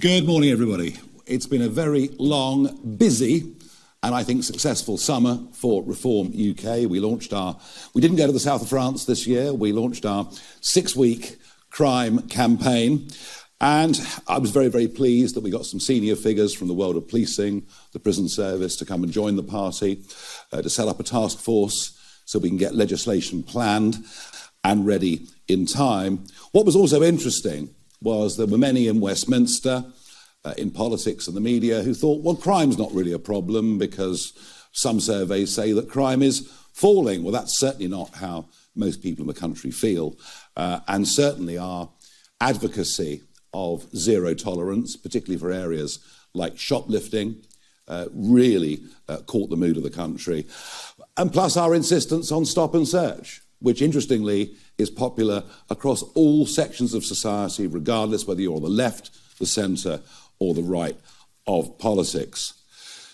Good morning, everybody. It's been a very long, busy, and I think successful summer for Reform UK. We didn't go to the south of France this year. We launched our 6-week crime campaign. And I was very, very pleased that we got some senior figures from the world of policing, the prison service, to come and join the party, to set up a task force so we can get legislation planned and ready in time. What was also interesting was there were many in Westminster, in politics and the media, who thought, well, crime's not really a problem because some surveys say that crime is falling. Well, that's certainly not how most people in the country feel. And certainly our advocacy of zero tolerance, particularly for areas like shoplifting, really caught the mood of the country. And plus our insistence on stop and search, which interestingly is popular across all sections of society, regardless whether you're on the left, the centre or the right of politics.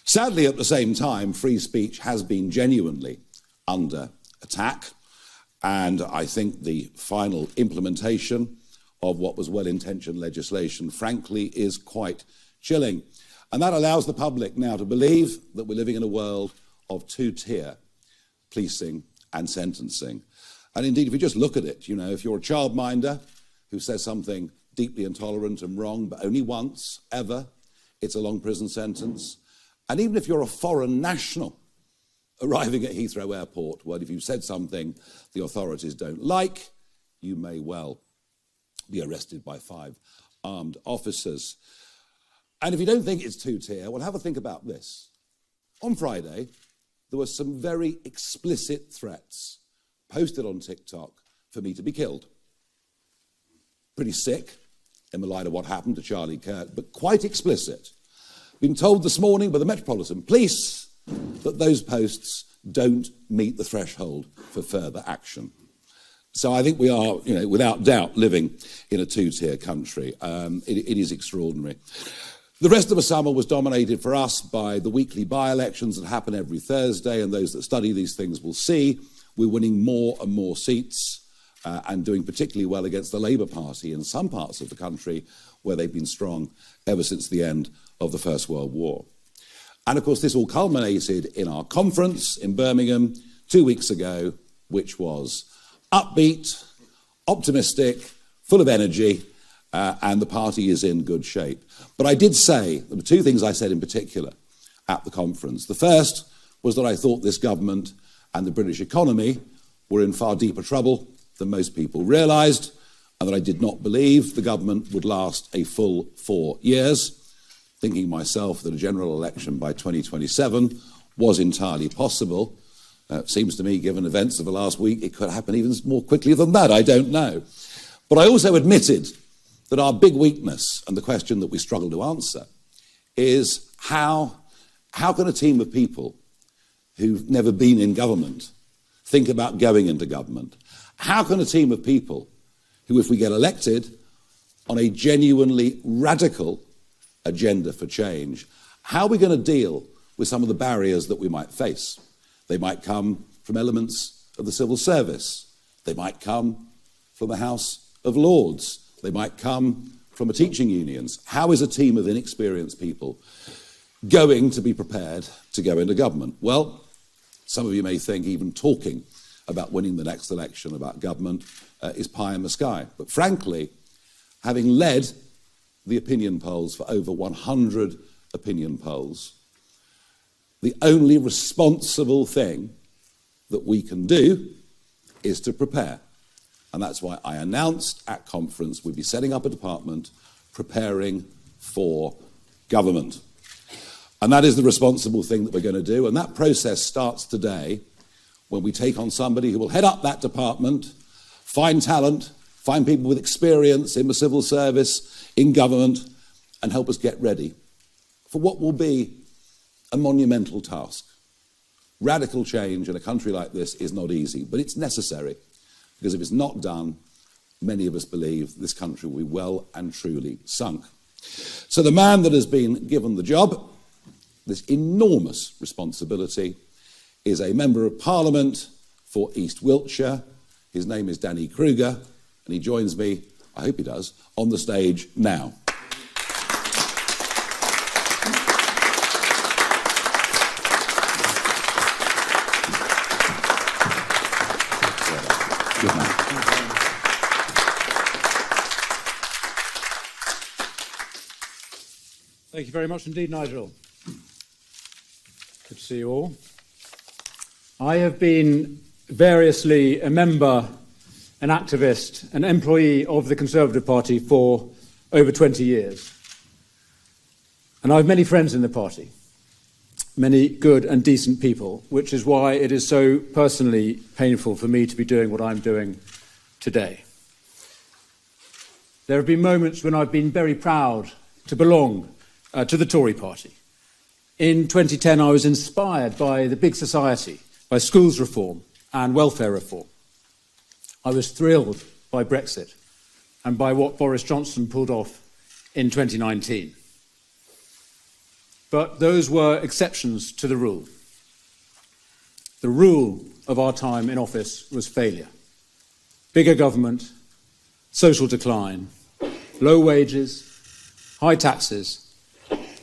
Sadly, at the same time, free speech has been genuinely under attack, and I think the final implementation of what was well-intentioned legislation, frankly, is quite chilling. And that allows the public now to believe that we're living in a world of two-tier policing and sentencing. And indeed, if you just look at it, if you're a childminder who says something deeply intolerant and wrong, but only once, ever, it's a long prison sentence. And even if you're a foreign national arriving at Heathrow Airport, well, if you've said something the authorities don't like, you may well be arrested by 5 armed officers. And if you don't think it's two-tier, well, have a think about this. On Friday, there were some very explicit threats posted on TikTok for me to be killed. Pretty sick in the light of what happened to Charlie Kirk, but quite explicit. Been told this morning by the Metropolitan Police that those posts don't meet the threshold for further action. So I think we are, without doubt, living in a two-tier country. It is extraordinary. The rest of the summer was dominated for us by the weekly by-elections that happen every Thursday, and those that study these things will see we're winning more and more seats and doing particularly well against the Labour Party in some parts of the country where they've been strong ever since the end of the First World War. And of course, this all culminated in our conference in Birmingham 2 weeks ago, which was upbeat, optimistic, full of energy, and the party is in good shape. But I did say, there were 2 things I said in particular at the conference. The first was that I thought this government and the British economy were in far deeper trouble than most people realised, and that I did not believe the government would last a full 4 years, thinking myself that a general election by 2027 was entirely possible. It seems to me, given events of the last week, it could happen even more quickly than that, I don't know. But I also admitted that our big weakness, and the question that we struggle to answer, is how can a team of people who've never been in government think about going into government? How can a team of people who, if we get elected on a genuinely radical agenda for change, how are we going to deal with some of the barriers that we might face? They might come from elements of the civil service. They might come from the House of Lords. They might come from teaching unions. How is a team of inexperienced people going to be prepared to go into government? Well, some of you may think even talking about winning the next election, about government, is pie in the sky. But frankly, having led the opinion polls for over 100 opinion polls, the only responsible thing that we can do is to prepare. And that's why I announced at conference we'd be setting up a department preparing for government. And that is the responsible thing that we're going to do. And that process starts today when we take on somebody who will head up that department, find talent, find people with experience in the civil service, in government, and help us get ready for what will be a monumental task. Radical change in a country like this is not easy, but it's necessary, because if it's not done, many of us believe this country will be well and truly sunk. So the man that has been given the job, this enormous responsibility, is a Member of Parliament for East Wiltshire. His name is Danny Kruger, and he joins me, I hope he does, on the stage now. Good man. Thank you very much indeed, Nigel. Good to see you all. I have been variously a member, an activist, an employee of the Conservative Party for over 20 years. And I have many friends in the party, many good and decent people, which is why it is so personally painful for me to be doing what I'm doing today. There have been moments when I've been very proud to belong to the Tory party. In 2010, I was inspired by the big society, by schools reform and welfare reform. I was thrilled by Brexit and by what Boris Johnson pulled off in 2019. But those were exceptions to the rule. The rule of our time in office was failure. Bigger government, social decline, low wages, high taxes,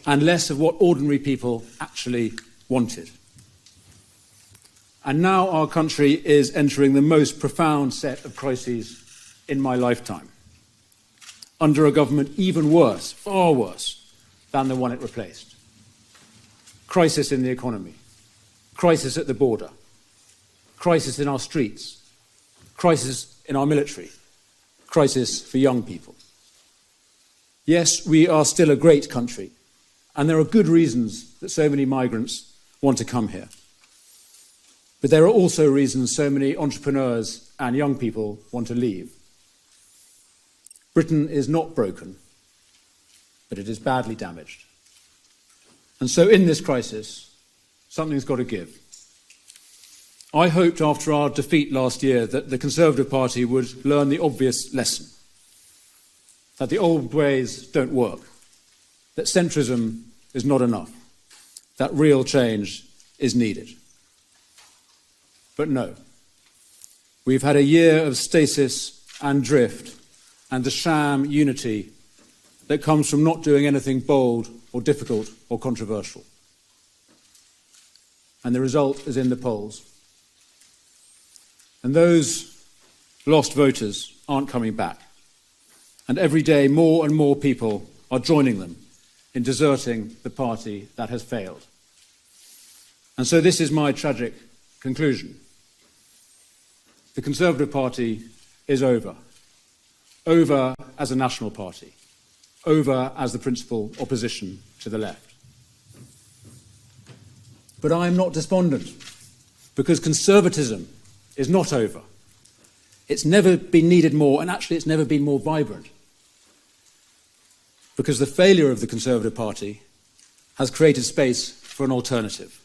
and less of what ordinary people actually wanted. And now our country is entering the most profound set of crises in my lifetime, under a government even worse, far worse, than the one it replaced. Crisis in the economy, crisis at the border, crisis in our streets, crisis in our military, crisis for young people. Yes, we are still a great country, and there are good reasons that so many migrants want to come here. But there are also reasons so many entrepreneurs and young people want to leave. Britain is not broken, but it is badly damaged. And so in this crisis, something's got to give. I hoped after our defeat last year that the Conservative Party would learn the obvious lesson, that the old ways don't work, that centrism is not enough, that real change is needed. But no. We've had a year of stasis and drift and the sham unity that comes from not doing anything bold or difficult or controversial. And the result is in the polls. And those lost voters aren't coming back. And every day more and more people are joining them in deserting the party that has failed. And so this is my tragic conclusion. The Conservative Party is over. Over as a national party. Over as the principal opposition to the left. But I am not despondent, because conservatism is not over. It's never been needed more, and actually it's never been more vibrant. Because the failure of the Conservative Party has created space for an alternative.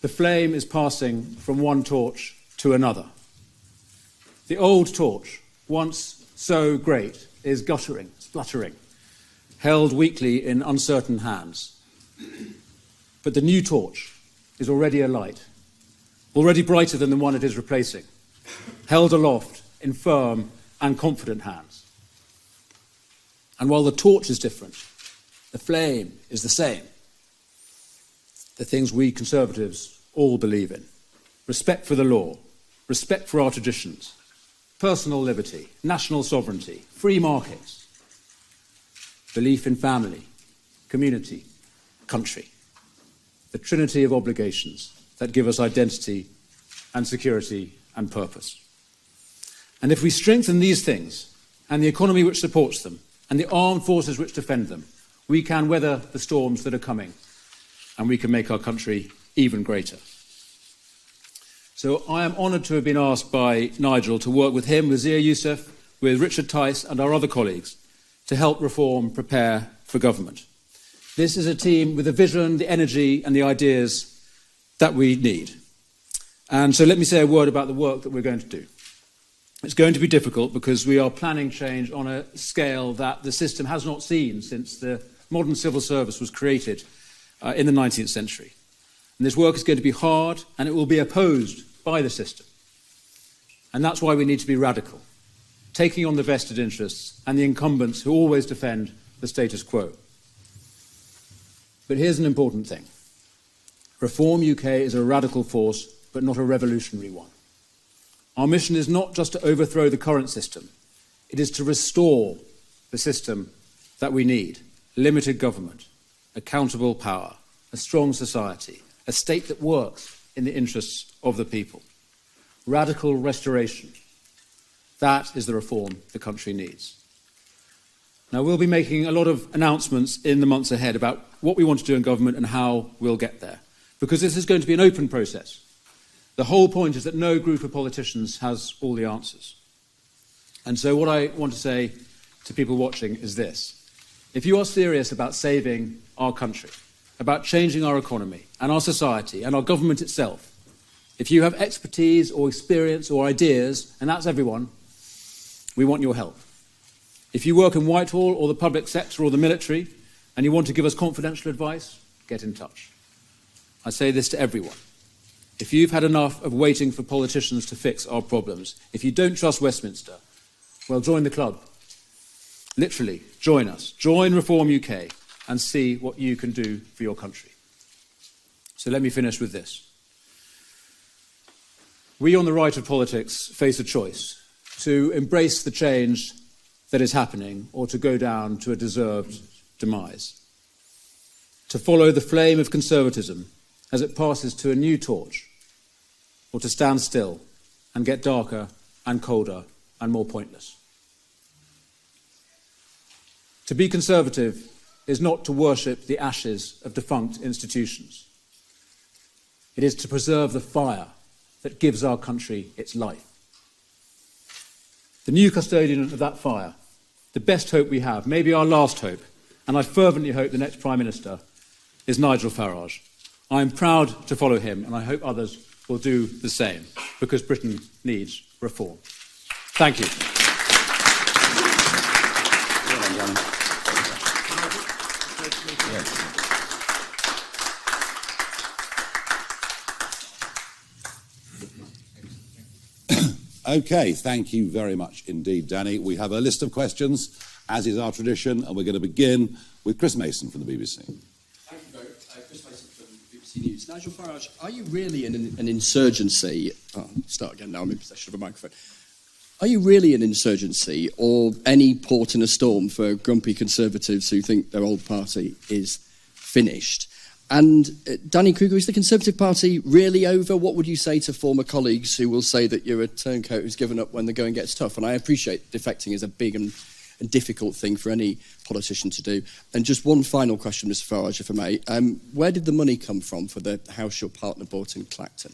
The flame is passing from one torch to another. The old torch, once so great, is guttering, spluttering, held weakly in uncertain hands. But the new torch is already alight, already brighter than the one it is replacing, held aloft in firm and confident hands. And while the torch is different, the flame is the same. The things we Conservatives all believe in. Respect for the law, respect for our traditions, personal liberty, national sovereignty, free markets, belief in family, community, country. The trinity of obligations that give us identity and security and purpose. And if we strengthen these things, and the economy which supports them, and the armed forces which defend them, we can weather the storms that are coming, and we can make our country even greater. So I am honoured to have been asked by Nigel to work with him, with Zia Youssef, with Richard Tice and our other colleagues to help reform, prepare for government. This is a team with the vision, the energy and the ideas that we need. And so let me say a word about the work that we're going to do. It's going to be difficult because we are planning change on a scale that the system has not seen since the modern civil service was created in the 19th century. And this work is going to be hard, and it will be opposed by the system. And that's why we need to be radical, taking on the vested interests and the incumbents who always defend the status quo. But here's an important thing. Reform UK is a radical force, but not a revolutionary one. Our mission is not just to overthrow the current system, it is to restore the system that we need: limited government, accountable power, a strong society, a state that works in the interests of the people. Radical restoration. That is the reform the country needs. Now, we'll be making a lot of announcements in the months ahead about what we want to do in government and how we'll get there, because this is going to be an open process. The whole point is that no group of politicians has all the answers. And so what I want to say to people watching is this. If you are serious about saving our country, about changing our economy and our society and our government itself, if you have expertise or experience or ideas, and that's everyone, we want your help. If you work in Whitehall or the public sector or the military and you want to give us confidential advice, get in touch. I say this to everyone. If you've had enough of waiting for politicians to fix our problems, if you don't trust Westminster, well, join the club. Literally, join us. Join Reform UK and see what you can do for your country. So let me finish with this. We on the right of politics face a choice: to embrace the change that is happening or to go down to a deserved demise. To follow the flame of conservatism as it passes to a new torch, or to stand still and get darker and colder and more pointless. To be conservative is not to worship the ashes of defunct institutions. It is to preserve the fire that gives our country its life. The new custodian of that fire, the best hope we have, maybe our last hope, and I fervently hope the next Prime Minister, is Nigel Farage. I am proud to follow him, and I hope others will do the same, because Britain needs reform. Thank you. Okay, thank you very much indeed, Danny. We have a list of questions, as is our tradition, and we're going to begin with Chris Mason from the BBC. Thank you both. Chris Mason from BBC News. Nigel Farage, are you really in an insurgency? Oh, start again now, I'm in possession of a microphone. Are you really an insurgency or any port in a storm for grumpy Conservatives who think their old party is finished? And Danny Kruger, is the Conservative Party really over? What would you say to former colleagues who will say that you're a turncoat who's given up when the going gets tough? And I appreciate defecting is a big and difficult thing for any politician to do. And just one final question, Mr Farage, if I may. Where did the money come from for the house your partner bought in Clacton?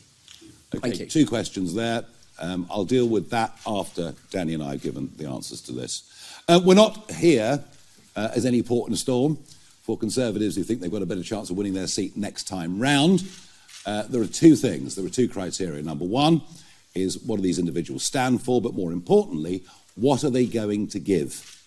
Okay, Thank you. two questions there. I'll deal with that after Danny and I have given the answers to this. We're not here as any port in a storm for Conservatives who think they've got a better chance of winning their seat next time round. There are two things. There are two criteria. Number one is, what do these individuals stand for? But more importantly, what are they going to give?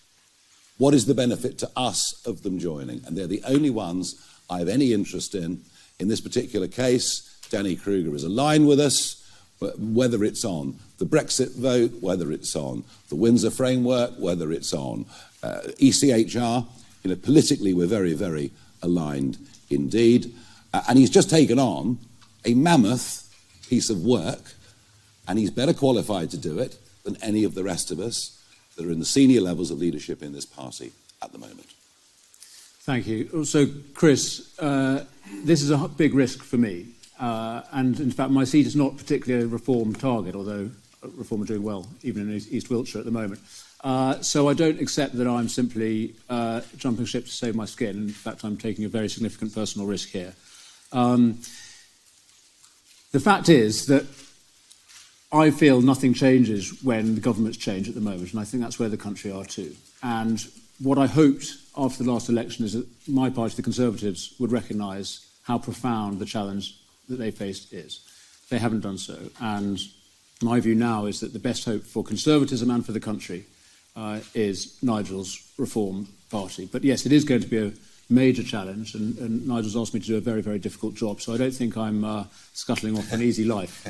What is the benefit to us of them joining? And they're the only ones I have any interest in. In this particular case, Danny Kruger is aligned with us, whether it's on the Brexit vote, whether it's on the Windsor framework, whether it's on ECHR. Politically, we're very, very aligned indeed. And he's just taken on a mammoth piece of work, and he's better qualified to do it than any of the rest of us that are in the senior levels of leadership in this party at the moment. Thank you. Also, Chris, this is a big risk for me. And in fact, my seat is not particularly a Reform target, although Reform are doing well, even in East Wiltshire at the moment. So I don't accept that I'm simply jumping ship to save my skin. In fact, I'm taking a very significant personal risk here. The fact is that I feel nothing changes when the governments change at the moment, and I think that's where the country are too. And what I hoped after the last election is that my party, the Conservatives, would recognise how profound the challenge that they faced is. They haven't done so. And my view now is that the best hope for conservatism and for the country is Nigel's Reform Party. But yes, it is going to be a major challenge, and Nigel's asked me to do a very, very difficult job, so I don't think I'm scuttling off an easy life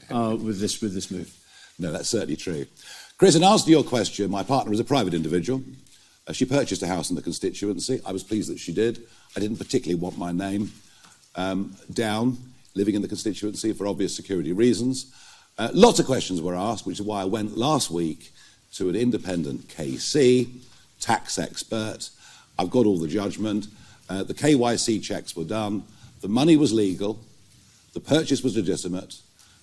with this move. No, that's certainly true. Chris, in answer to your question, my partner is a private individual. She purchased a house in the constituency. I was pleased that she did. I didn't particularly want my name down, living in the constituency for obvious security reasons. Lots of questions were asked, which is why I went last week to an independent KC, tax expert. I've got all the judgment. The KYC checks were done. The money was legal. The purchase was legitimate.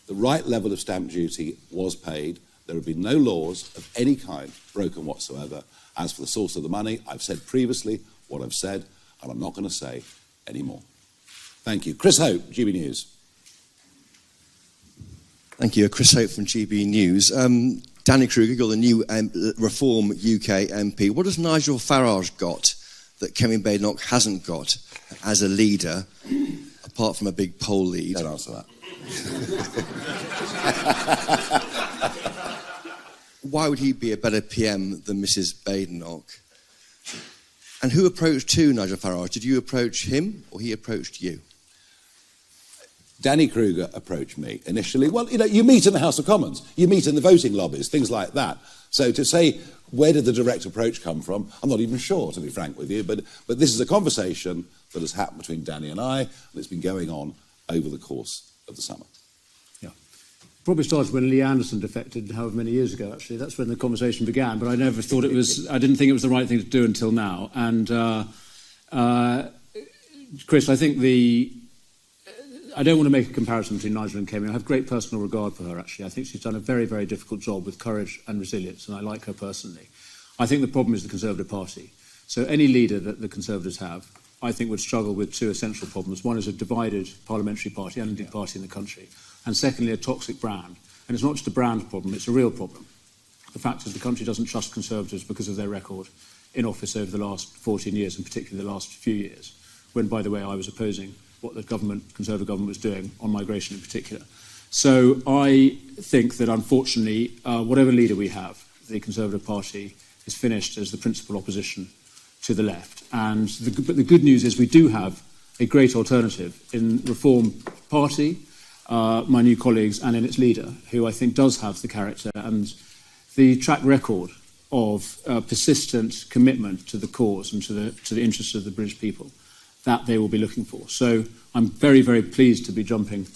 The right level of stamp duty was paid. There have been no laws of any kind broken whatsoever. As for the source of the money, I've said previously what I've said, and I'm not going to say any more. Thank you. Chris Hope, GB News. Thank you. Chris Hope from GB News. Danny Kruger, you're the new Reform UK MP. What has Nigel Farage got that Kevin Badenoch hasn't got as a leader, apart from a big poll lead? Don't answer that. Why would he be a better PM than Mrs Badenoch? And who approached Nigel Farage? Did you approach him or he approached you? Danny Kruger approached me initially. Well, you meet in the House of Commons. You meet in the voting lobbies, things like that. So to say, where did the direct approach come from? I'm not even sure, to be frank with you. But this is a conversation that has happened between Danny and I, and it's been going on over the course of the summer. Yeah. Probably started when Lee Anderson defected however many years ago, actually. That's when the conversation began. But I never thought I didn't think it was the right thing to do until now. And, Chris, I think I don't want to make a comparison between Nigel and Kemi. I have great personal regard for her, actually. I think she's done a very, very difficult job with courage and resilience, and I like her personally. I think the problem is the Conservative Party. So any leader that the Conservatives have, I think, would struggle with two essential problems. One is a divided parliamentary party, and indeed party in the country. And secondly, a toxic brand. And it's not just a brand problem, it's a real problem. The fact is the country doesn't trust Conservatives because of their record in office over the last 14 years, and particularly the last few years, when, by the way, I was opposing what the Conservative government was doing on migration in particular. So I think that, unfortunately, whatever leader we have, the Conservative Party is finished as the principal opposition to the left. But the good news is we do have a great alternative in Reform Party, my new colleagues, and in its leader, who I think does have the character and the track record of persistent commitment to the cause and to the interests of the British people that they will be looking for. So I'm very, very pleased to be jumping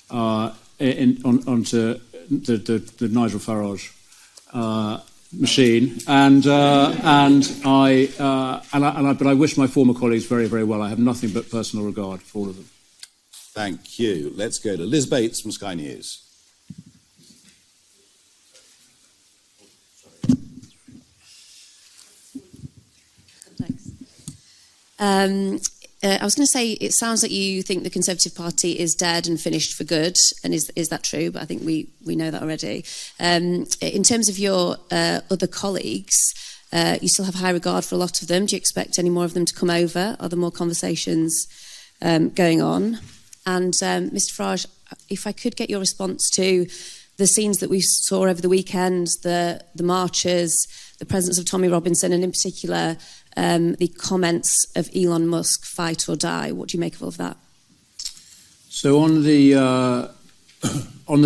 onto the Nigel Farage machine, but I wish my former colleagues very, very well. I have nothing but personal regard for all of them. Thank you. Let's go to Liz Bates from Sky News. Thanks. I was going to say, it sounds like you think the Conservative Party is dead and finished for good, and is that true? But I think we know that already. In terms of your other colleagues, you still have high regard for a lot of them. Do you expect any more of them to come over? Are there more conversations going on? And Mr Farage, if I could get your response to the scenes that we saw over the weekend, the marches, the presence of Tommy Robinson, and in particular the comments of Elon Musk, fight or die. What do you make of all of that? So on the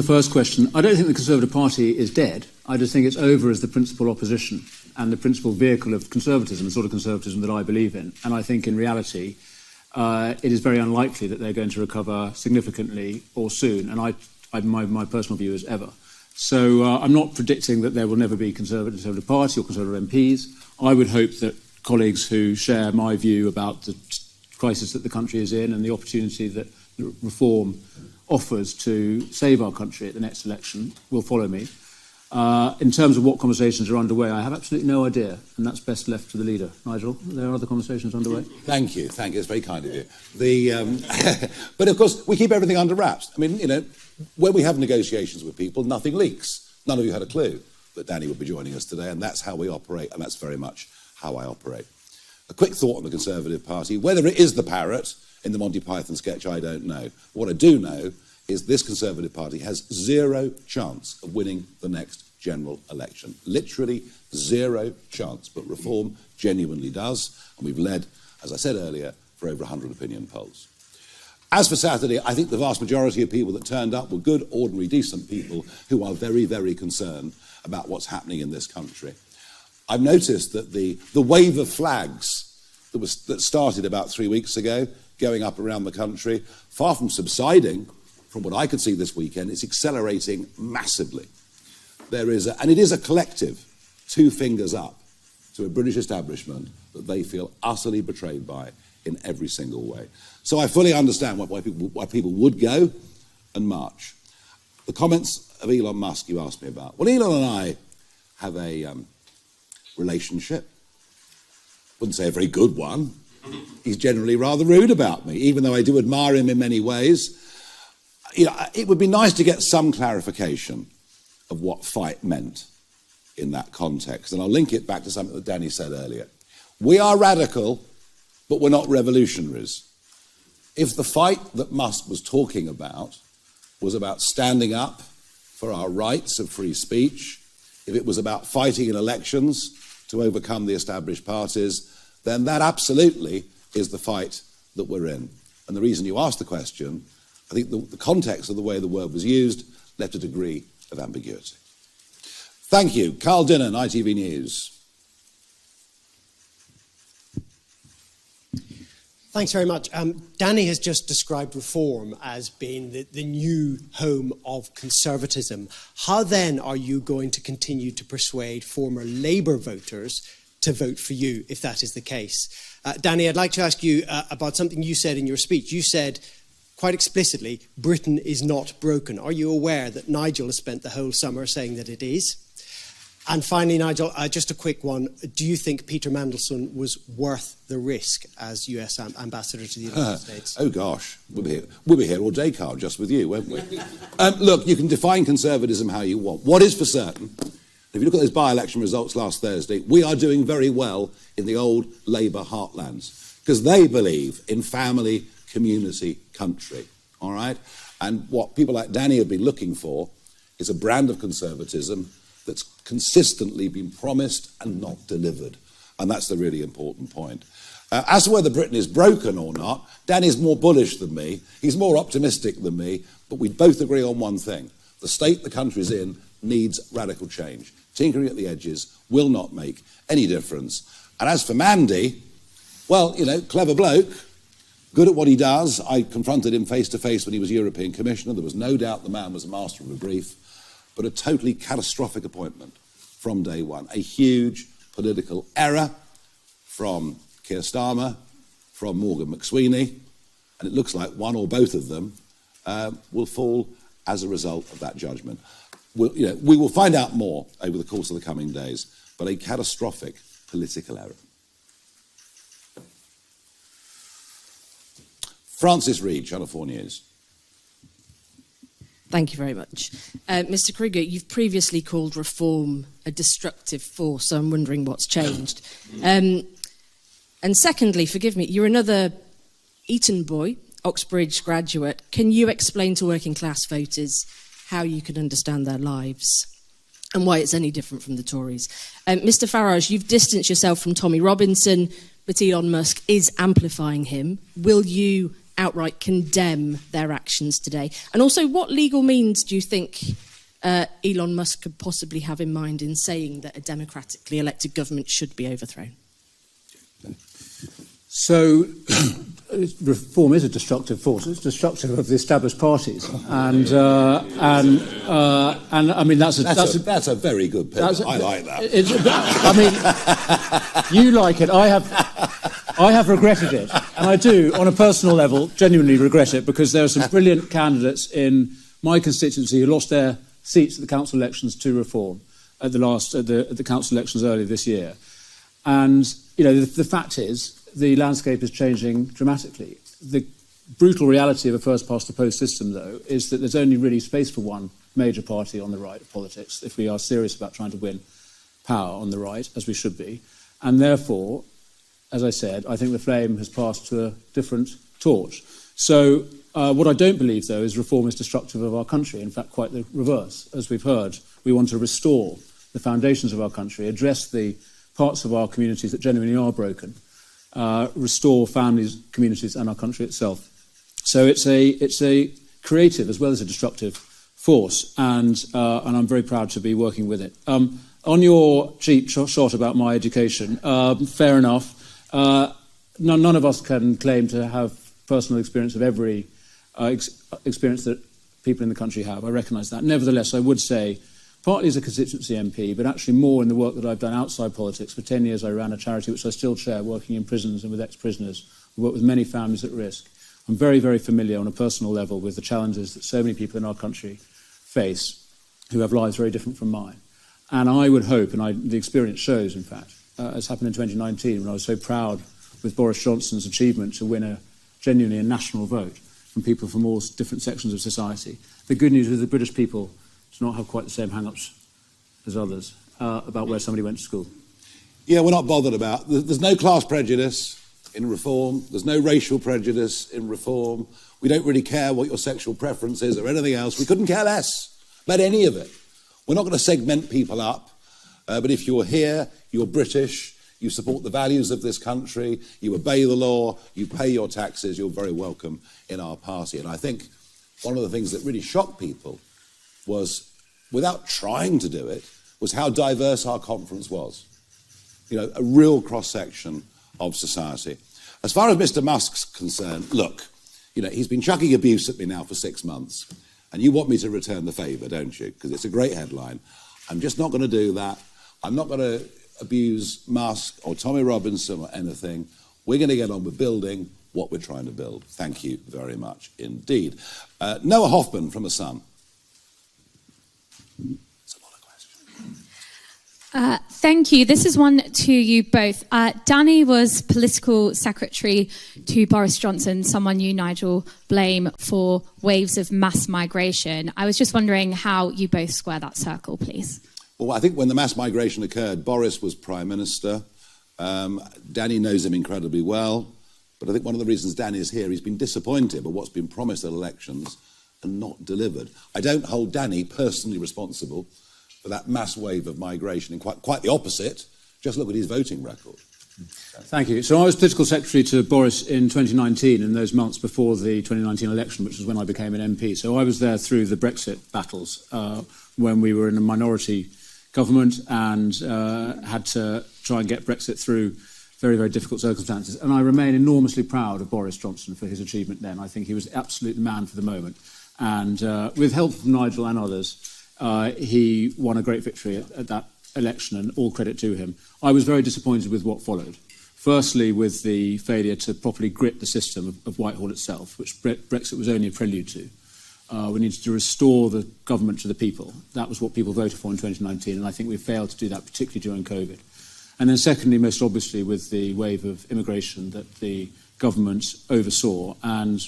first question, I don't think the Conservative Party is dead. I just think it's over as the principal opposition and the principal vehicle of conservatism, the sort of conservatism that I believe in. And I think in reality, it is very unlikely that they're going to recover significantly or soon. And my personal view is ever. So I'm not predicting that there will never be Conservative Party or Conservative MPs. I would hope that colleagues who share my view about the crisis that the country is in and the opportunity that reform offers to save our country at the next election will follow me. In terms of what conversations are underway, I have absolutely no idea, and that's best left to the leader. Nigel, are there other conversations underway? Thank you. It's very kind of you. But of course, we keep everything under wraps. I mean, when we have negotiations with people, nothing leaks. None of you had a clue that Danny would be joining us today, and that's how we operate, and that's very much how I operate. A quick thought on the Conservative Party. Whether it is the parrot in the Monty Python sketch, I don't know. What I do know is this Conservative Party has zero chance of winning the next general election. Literally zero chance, but Reform genuinely does, and we've led, as I said earlier, for over 100 opinion polls. As for Saturday, I think the vast majority of people that turned up were good, ordinary, decent people who are very, very concerned about what's happening in this country. I've noticed that the wave of flags that started about 3 weeks ago, going up around the country, far from subsiding, from what I could see this weekend, it's accelerating massively. And it is a collective, 2 fingers up to a British establishment that they feel utterly betrayed by in every single way. So I fully understand why people would go and march. The comments of Elon Musk you asked me about. Well, Elon and I have a relationship. Wouldn't say a very good one. He's generally rather rude about me, even though I do admire him in many ways. It would be nice to get some clarification of what fight meant in that context. And I'll link it back to something that Danny said earlier. We are radical, but we're not revolutionaries. If the fight that Musk was talking about was about standing up for our rights of free speech, if it was about fighting in elections to overcome the established parties, then that absolutely is the fight that we're in. And the reason you asked the question, I think the context of the way the word was used left a degree of ambiguity. Thank you. Carl Dinnan, ITV News. Thanks very much. Danny has just described reform as being the new home of conservatism. How then are you going to continue to persuade former Labour voters to vote for you, if that is the case? Danny, I'd like to ask you about something you said in your speech. You said, quite explicitly, Britain is not broken. Are you aware that Nigel has spent the whole summer saying that it is? And finally, Nigel, just a quick one. Do you think Peter Mandelson was worth the risk as US ambassador to the United States? Oh, gosh. We'll be here all day, Carl, just with you, won't we? Look, you can define conservatism how you want. What is for certain, if you look at those by-election results last Thursday, we are doing very well in the old Labour heartlands because they believe in family, community, country, all right? And what people like Danny have been looking for is a brand of conservatism that's consistently been promised and not delivered. And that's the really important point. As to whether Britain is broken or not, Danny's more bullish than me. He's more optimistic than me. But we both agree on one thing. The state the country's in needs radical change. Tinkering at the edges will not make any difference. And as for Mandy, well, clever bloke, good at what he does. I confronted him face to face when he was European Commissioner. There was no doubt the man was a master of a brief. But a totally catastrophic appointment from day one. A huge political error from Keir Starmer, from Morgan McSweeney, and it looks like one or both of them will fall as a result of that judgment. We will find out more over the course of the coming days, but a catastrophic political error. Francis Reid, Channel 4 News. Thank you very much. Mr. Kruger, you've previously called reform a destructive force, so I'm wondering what's changed. And secondly, forgive me, you're another Eton boy, Oxbridge graduate. Can you explain to working class voters how you can understand their lives and why it's any different from the Tories? Mr. Farage, you've distanced yourself from Tommy Robinson, but Elon Musk is amplifying him. Will you outright condemn their actions today? And also, what legal means do you think Elon Musk could possibly have in mind in saying that a democratically elected government should be overthrown? So, reform is a destructive force. It's destructive of the established parties, and I mean that's a very good pivot. I like that. You like it. I have regretted it, and I do, on a personal level, genuinely regret it, because there are some brilliant candidates in my constituency who lost their seats at the council elections to reform at the council elections earlier this year. And the fact is, the landscape is changing dramatically. The brutal reality of a first-past-the-post system, though, is that there's only really space for one major party on the right of politics if we are serious about trying to win power on the right, as we should be. And therefore, as I said, I think the flame has passed to a different torch. So what I don't believe, though, is reform is destructive of our country. In fact, quite the reverse. As we've heard, we want to restore the foundations of our country, address the parts of our communities that genuinely are broken, restore families, communities, and our country itself. So it's a creative as well as a destructive force, and I'm very proud to be working with it. On your cheap shot about my education, fair enough. None of us can claim to have personal experience of every experience that people in the country have. I recognise that. Nevertheless, I would say, partly as a constituency MP, but actually more in the work that I've done outside politics. For 10 years, I ran a charity which I still chair, working in prisons and with ex-prisoners. We work with many families at risk. I'm very, very familiar on a personal level with the challenges that so many people in our country face who have lives very different from mine. And I would hope, and the experience shows, in fact, as happened in 2019, when I was so proud with Boris Johnson's achievement to win a genuinely a national vote from people from all different sections of society. The good news is the British people do not have quite the same hang-ups as others about where somebody went to school. Yeah, we're not bothered about. There's no class prejudice in reform. There's no racial prejudice in reform. We don't really care what your sexual preference is or anything else. We couldn't care less about any of it. We're not going to segment people up. But if you're here, you're British, you support the values of this country, you obey the law, you pay your taxes, you're very welcome in our party. And I think one of the things that really shocked people was, without trying to do it, was how diverse our conference was. You know, a real cross-section of society. As far as Mr. Musk's concerned, look, you know, he's been chucking abuse at me now for 6 months, and you want me to return the favour, don't you? Because it's a great headline. I'm just not going to do that. I'm not going to abuse Musk or Tommy Robinson or anything. We're going to get on with building what we're trying to build. Thank you very much indeed. Noah Hoffman from The Sun. It's a lot of questions. Thank you. This is one to you both. Danny was political secretary to Boris Johnson, someone you, Nigel, blame for waves of mass migration. I was just wondering how you both square that circle, please. Well, I think when the mass migration occurred, Boris was Prime Minister. Danny knows him incredibly well. But I think one of the reasons Danny is here, he's been disappointed by what's been promised at elections and not delivered. I don't hold Danny personally responsible for that mass wave of migration. And quite the opposite. Just look at his voting record. Thank you. So I was political secretary to Boris in 2019, in those months before the 2019 election, which was when I became an MP. So I was there through the Brexit battles when we were in a minority government and had to try and get Brexit through very, very difficult circumstances. And I remain enormously proud of Boris Johnson for his achievement then. I think he was absolutely the man for the moment. And with help from Nigel and others, he won a great victory at that election, and all credit to him. I was very disappointed with what followed. Firstly, with the failure to properly grit the system of Whitehall itself, which Brexit was only a prelude to. We needed to restore the government to the people. That was what people voted for in 2019, and I think we failed to do that, particularly during COVID. And then secondly, most obviously, with the wave of immigration that the government oversaw. And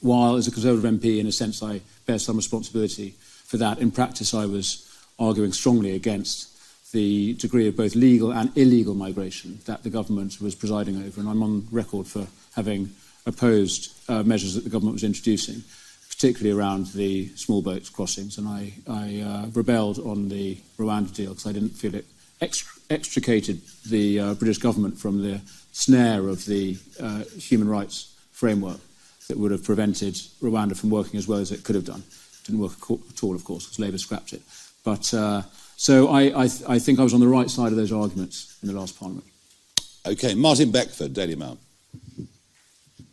while, as a Conservative MP, in a sense, I bear some responsibility for that, in practice I was arguing strongly against the degree of both legal and illegal migration that the government was presiding over. And I'm on record for having opposed measures that the government was introducing, particularly around the small boats crossings, and I rebelled on the Rwanda deal because I didn't feel it extricated the British government from the snare of the human rights framework that would have prevented Rwanda from working as well as it could have done. It didn't work at all, of course, because Labour scrapped it. But so I think I was on the right side of those arguments in the last Parliament. OK, Martin Beckford, Daily Mail.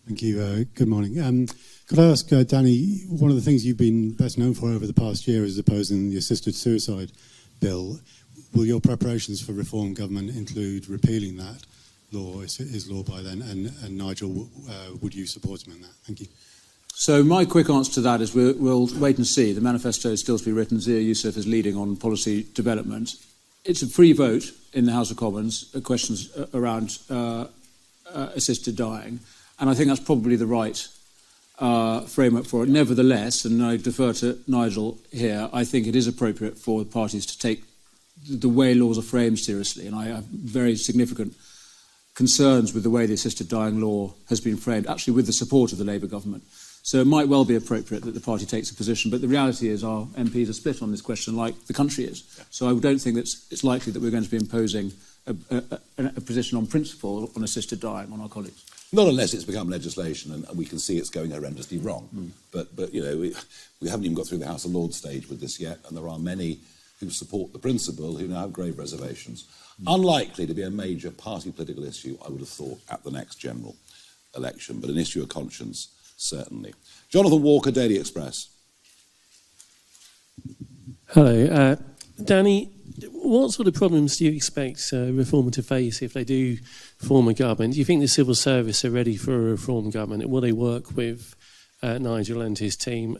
Thank you. Good morning. Could I ask, Danny, one of the things you've been best known for over the past year is opposing the assisted suicide bill. Will your preparations for reform government include repealing that law, is law by then? And Nigel, would you support him in that? Thank you. So my quick answer to that is we'll wait and see. The manifesto is still to be written. Zia Youssef is leading on policy development. It's a free vote in the House of Commons, questions around assisted dying. And I think that's probably the right framework for it. Nevertheless, and I defer to Nigel here, I think it is appropriate for the parties to take the way laws are framed seriously. And I have very significant concerns with the way the assisted dying law has been framed, actually with the support of the Labour government. So it might well be appropriate that the party takes a position, but the reality is our MPs are split on this question like the country is. Yeah. So I don't think that it's likely that we're going to be imposing a position on principle on assisted dying on our colleagues. Not unless it's become legislation and we can see it's going horrendously wrong. But you know, we haven't even got through the House of Lords stage with this yet, and there are many who support the principle who now have grave reservations. Unlikely to be a major party political issue, I would have thought, at the next general election, but an issue of conscience, certainly. Jonathan Walker, Daily Express. Hello. Danny, what sort of problems do you expect Reform to face if they do form a government? Do you think the civil service are ready for a Reform government? Will they work with Nigel and his team?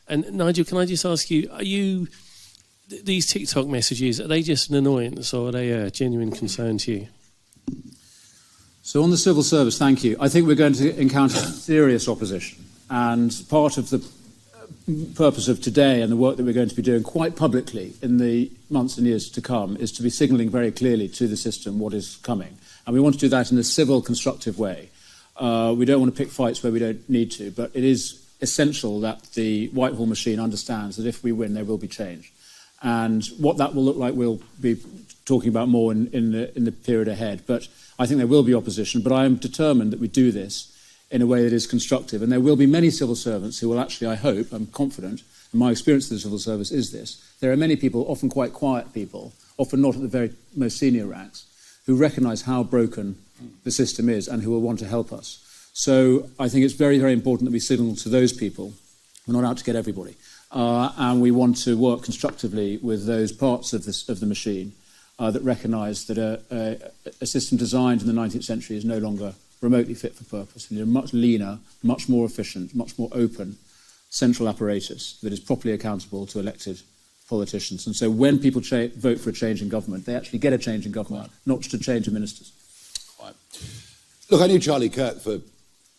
And Nigel, can I just ask you, these TikTok messages, are they just an annoyance or are they a genuine concern to you? So on the civil service, thank you. I think we're going to encounter serious opposition. And part of the purpose of today and the work that we're going to be doing quite publicly in the months and years to come is to be signalling very clearly to the system what is coming. And we want to do that in a civil, constructive way. We don't want to pick fights where we don't need to, but it is essential that the Whitehall machine understands that if we win, there will be change. And what that will look like, we'll be talking about more in the period ahead. But I think there will be opposition, but I am determined that we do this in a way that is constructive. And there will be many civil servants who will actually, I hope, I'm confident, and my experience of the civil service is this, there are many people, often quite quiet people, often not at the very most senior ranks, who recognise how broken the system is and who will want to help us. So I think it's very, very important that we signal to those people, we're not out to get everybody, and we want to work constructively with those parts of the machine that recognise that a system designed in the 19th century is no longer remotely fit for purpose. We need a much leaner, much more efficient, much more open central apparatus that is properly accountable to elected politicians. And so when people vote for a change in government, they actually get a change in government, not just a change of ministers. Quite. Look, I knew Charlie Kirk for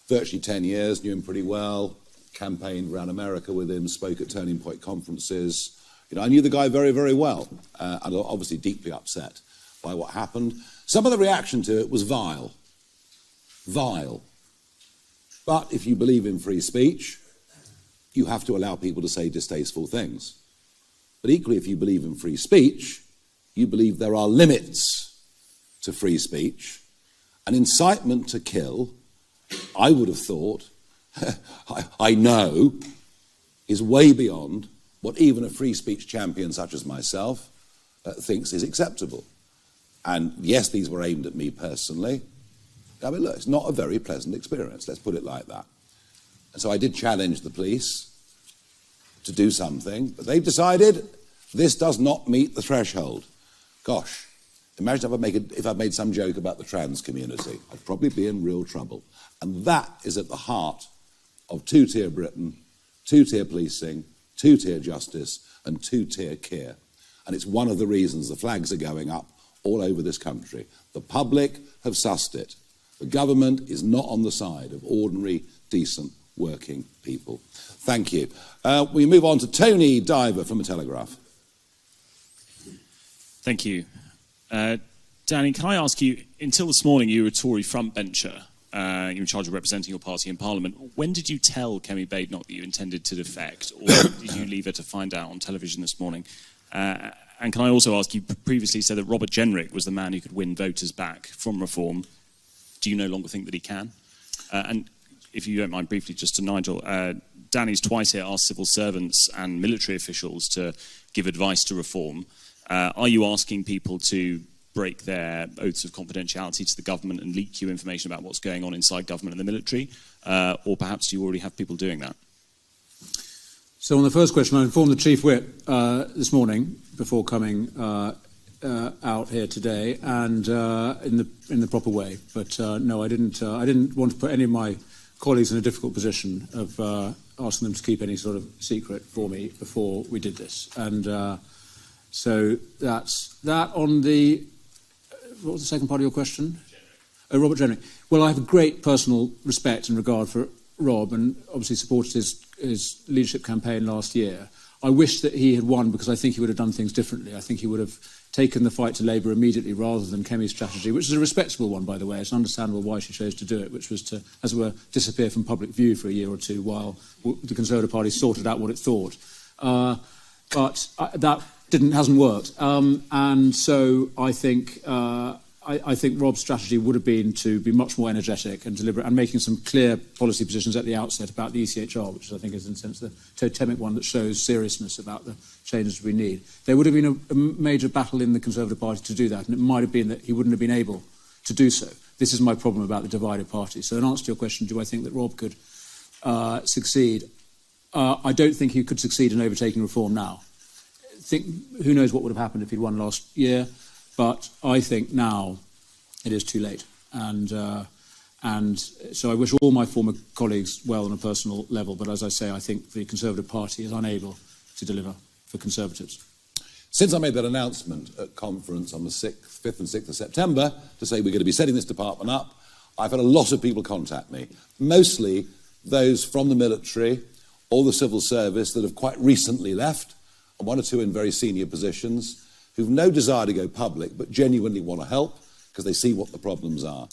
virtually 10 years, knew him pretty well, campaigned around America with him, spoke at Turning Point conferences. You know, I knew the guy very, very well, and obviously deeply upset by what happened. Some of the reaction to it was vile. Vile. But if you believe in free speech, you have to allow people to say distasteful things. But equally, if you believe in free speech, you believe there are limits to free speech. An incitement to kill, I would have thought, I know, is way beyond what even a free speech champion such as myself thinks is acceptable. And yes, these were aimed at me personally. I mean, look, it's not a very pleasant experience, let's put it like that. And so I did challenge the police to do something, but they've decided this does not meet the threshold. Gosh, imagine if I'd made some joke about the trans community. I'd probably be in real trouble. And that is at the heart of two-tier Britain, two-tier policing, two-tier justice, and two-tier care. And it's one of the reasons the flags are going up all over this country. The public have sussed it. The government is not on the side of ordinary, decent, working people. Thank you. We move on to Tony Diver from The Telegraph. Thank you. Danny, can I ask you, until this morning you were a Tory frontbencher, you're in charge of representing your party in Parliament. When did you tell Kemi Badenoch that you intended to defect, or did you leave her to find out on television this morning? And can I also ask, you previously said that Robert Jenrick was the man who could win voters back from Reform. Do you no longer think that he can? And if you don't mind, briefly, just to Nigel, Danny's twice here asked civil servants and military officials to give advice to Reform. Are you asking people to break their oaths of confidentiality to the government and leak you information about what's going on inside government and the military? Or perhaps do you already have people doing that? So on the first question, I informed the Chief Whip this morning before coming out here today, and in the proper way. But no, I didn't want to put any of my colleagues in a difficult position of asking them to keep any sort of secret for me before we did this. And so that's that. On the what was the second part of your question? Robert Jenrick. Well, I have a great personal respect and regard for Rob, and obviously supported his leadership campaign last year. I wish that he had won because I think he would have done things differently. I think he would have taken the fight to Labour immediately rather than Kemi's strategy, which is a respectable one, by the way. It's understandable why she chose to do it, which was to, as it were, disappear from public view for a year or two while the Conservative Party sorted out what it thought. But that hasn't worked. And so I think Rob's strategy would have been to be much more energetic and deliberate and making some clear policy positions at the outset about the ECHR, which I think is in a sense the totemic one that shows seriousness about the changes we need. There would have been a major battle in the Conservative Party to do that, and it might have been that he wouldn't have been able to do so. This is my problem about the divided party. So in answer to your question, do I think that Rob could succeed? I don't think he could succeed in overtaking Reform now. think who knows what would have happened if he'd won last year, but I think now it is too late. And so I wish all my former colleagues well on a personal level, but as I say, I think the Conservative Party is unable to deliver for Conservatives. Since I made that announcement at conference on the 5th and 6th of September to say we're going to be setting this department up, I've had a lot of people contact me, mostly those from the military or the civil service that have quite recently left, and one or two in very senior positions, who've no desire to go public but genuinely want to help because they see what the problems are.